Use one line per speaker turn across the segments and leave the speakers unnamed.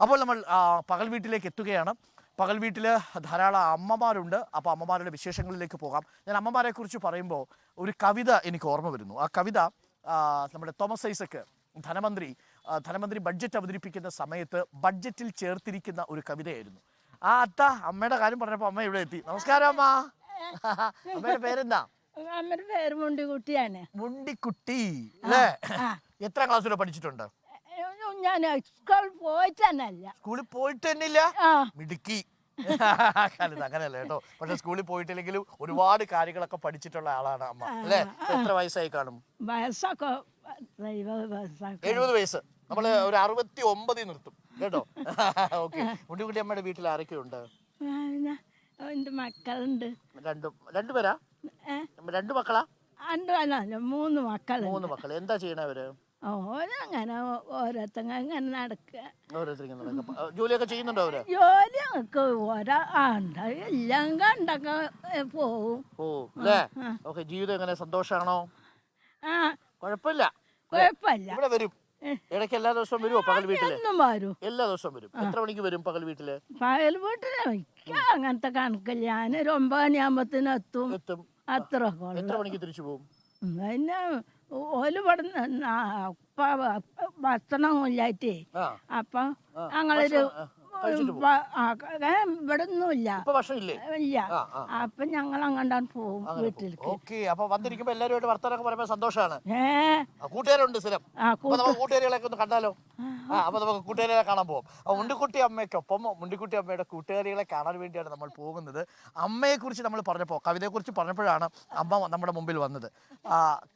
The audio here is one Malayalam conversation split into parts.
അപ്പോൾ നമ്മൾ പകൽ വീട്ടിലേക്ക് എത്തുകയാണ്. പകൽ വീട്ടിൽ ധാരാളം അമ്മമാരുണ്ട്. അപ്പോൾ അമ്മമാരുടെ വിശേഷങ്ങളിലേക്ക് പോകാം. ഞാൻ അമ്മമാരെ കുറിച്ച് പറയുമ്പോൾ ഒരു കവിത എനിക്ക് ഓർമ്മ വരുന്നു. ആ കവിത നമ്മുടെ തോമസ് ഐസക് ധനമന്ത്രി ബഡ്ജറ്റ് അവതരിപ്പിക്കുന്ന സമയത്ത് ബഡ്ജറ്റിൽ ചേർത്തിരിക്കുന്ന ഒരു കവിതയായിരുന്നു. അത്ത അമ്മയുടെ കാര്യം പറഞ്ഞപ്പോൾ അമ്മ ഇവിടെ എത്തി. നമസ്കാരം അമ്മ. അമ്മയുടെ പേരെന്താ?
അമ്മയുടെ പേര് മുണ്ടിക്കുട്ടിയാണ്.
മുണ്ടിക്കുട്ടി അല്ലേ? എത്ര ക്ലാസ് വരെ പഠിച്ചിട്ടുണ്ട്?
ഞാൻ സ്കൂളിൽ പോയിട്ട് തന്നെ അല്ല.
സ്കൂളിൽ പോയിട്ട് തന്നെ ഇല്ല? മിടുക്കി. അങ്ങനെയല്ല കേട്ടോ. പക്ഷെ സ്കൂളിൽ പോയിട്ടില്ലെങ്കിലും ഒരുപാട് കാര്യങ്ങളൊക്കെ പഠിച്ചിട്ടുള്ള ആളാണ് അമ്മ അല്ലേ? എത്ര വയസ്സായി കാണും?
വയസ്സൊക്കെ
70 വയസ്സ്. നമ്മള് ഒരു 69 നിർത്തും കേട്ടോ. ഓക്കെ. മുണ്ടിക്കുട്ടി അമ്മയുടെ വീട്ടിൽ ആരൊക്കെയുണ്ട്?
എന്റെ മക്കളുണ്ട്.
രണ്ടുപേരാ? 2 മക്കളാ?
3 മക്കൾ.
3 മക്കൾ. എന്താ ചെയ്യണവര്?
ഓരങ്ങനെ ഓരോരുത്തങ്ങനെ നടക്കുക.
ജോലിയൊക്കെ ചെയ്യുന്നുണ്ടോ അവര്?
ജോലി ഞങ്ങൾക്ക് എല്ലാം കണ്ടൊക്കെ പോവും.
ഓക്കെ. ജീവിതം എങ്ങനെ? സന്തോഷാണോ? കുഴപ്പമില്ല. ഇവിടെ വരും ഇടയ്ക്ക്? എല്ലാ ദിവസവും വരുമോ പകൽ വീട്ടില്?
വരും.
എല്ലാ ദിവസവും വരും. എത്ര മണിക്ക് വരും പകൽ വീട്ടില്?
പകൽ വീട്ടില് അങ്ങനത്തെ കണക്കില്ല. ഞാനൊരു 9 മണിയാകുമ്പത്തിന് എത്തും. അത്ര.
എത്ര മണിക്ക് തിരിച്ചു പോകും?
പിന്നെ ഓല് ഭക്ഷണം ഇല്ലായിട്ടേ അപ്പൊ ഞങ്ങളൊരു ഇവിടെ ഒന്നും ഇല്ല. അപ്പൊ ഞങ്ങൾ അങ്ങോട്ടാണ് പോവും വീട്ടിലേക്ക്.
അപ്പൊ വന്നിരിക്കുമ്പോ എല്ലാവരുമായിട്ട് വർത്തമാനമൊക്കെ പറയുമ്പോ സന്തോഷമാണ്. കൂട്ടുകാരുണ്ട് സ്ഥിരം. കൂട്ടുകാരികളൊക്കെ ഒന്ന് കണ്ടാലോ? അപ്പൊ നമുക്ക് കൂട്ടുകാരികളെ കാണാൻ പോകും. മുണ്ടിക്കുട്ടി അമ്മയ്ക്കൊപ്പം മുണ്ടിക്കുട്ടി അമ്മയുടെ കൂട്ടുകാരികളെ കാണാൻ വേണ്ടിയാണ് നമ്മൾ പോകുന്നത്. അമ്മയെ കുറിച്ച് നമ്മൾ പറഞ്ഞപ്പോൾ, കവിതയെ കുറിച്ച് പറഞ്ഞപ്പോഴാണ് അമ്മ നമ്മുടെ മുമ്പിൽ വന്നത്.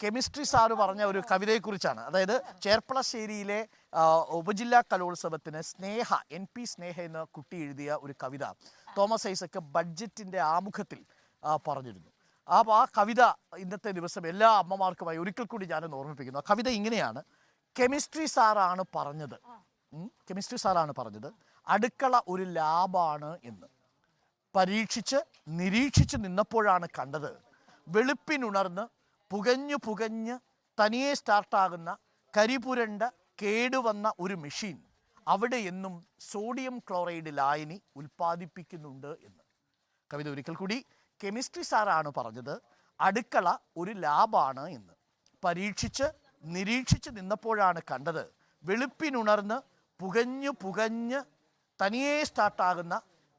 കെമിസ്ട്രി സാറ് പറഞ്ഞ ഒരു കവിതയെ കുറിച്ചാണ്. അതായത് ചേർപ്പളശ്ശേരിയിലെ ഉപജില്ലാ കലോത്സവത്തിന് NP സ്നേഹ എന്ന കുട്ടി എഴുതിയ ഒരു കവിത തോമസ് ഐസക് ബഡ്ജറ്റിന്റെ ആമുഖത്തിൽ പറഞ്ഞിരുന്നു. ആ കവിത ഇന്നത്തെ ദിവസം എല്ലാ അമ്മമാർക്കുമായി ഒരിക്കൽ കൂടി ഞാനൊന്ന് ഓർമ്മിപ്പിക്കുന്നു. ആ കവിത ഇങ്ങനെയാണ്. കെമിസ്ട്രി സാറാണ് പറഞ്ഞത് അടുക്കള ഒരു ലാബാണ് എന്ന്. പരീക്ഷിച്ച് നിരീക്ഷിച്ച് നിന്നപ്പോഴാണ് കണ്ടത് വെളുപ്പിനുണർന്ന് പുകഞ്ഞ് തനിയെ സ്റ്റാർട്ടാകുന്ന കരിപുരണ്ട കേടുവന്ന ഒരു മെഷീൻ അവിടെ എന്നും സോഡിയം ക്ലോറൈഡ് ലായനി ഉൽപ്പാദിപ്പിക്കുന്നുണ്ട് എന്ന്. കവിത ഒരിക്കൽ കൂടി. കെമിസ്ട്രി സാറാണ് പറഞ്ഞത് അടുക്കള ഒരു ലാബാണ് എന്ന്. പരീക്ഷിച്ച് നിരീക്ഷിച്ച് നിന്നപ്പോഴാണ് കണ്ടത് വെളുപ്പിനുണർന്ന് പുകഞ്ഞ് തനിയെ സ്റ്റാർട്ടാകുന്ന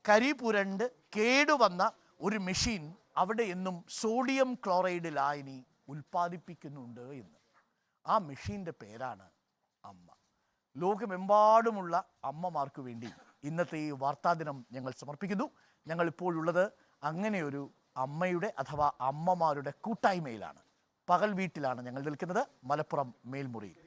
കരിപുരണ്ട് കേടുവന്ന ഒരു മെഷീൻ അവിടെ എന്നും സോഡിയം ക്ലോറൈഡ് ലായനി ഉൽപ്പാദിപ്പിക്കുന്നുണ്ട് എന്ന്. ആ മെഷീൻ്റെ പേരാണ് അമ്മ. ലോകമെമ്പാടുമുള്ള അമ്മമാർക്ക് വേണ്ടി ഇന്നത്തെ ഈ വാർത്താദിനം ഞങ്ങൾ സമർപ്പിക്കുന്നു. ഞങ്ങൾ ഇപ്പോഴുള്ളത് അങ്ങനെയൊരു അമ്മയുടെ അഥവാ അമ്മമാരുടെ കൂട്ടായ്മയിലാണ്. പകൽ വീട്ടിലാണ് ഞങ്ങൾ നിൽക്കുന്നത്, മലപ്പുറം മേൽമുറിയിൽ.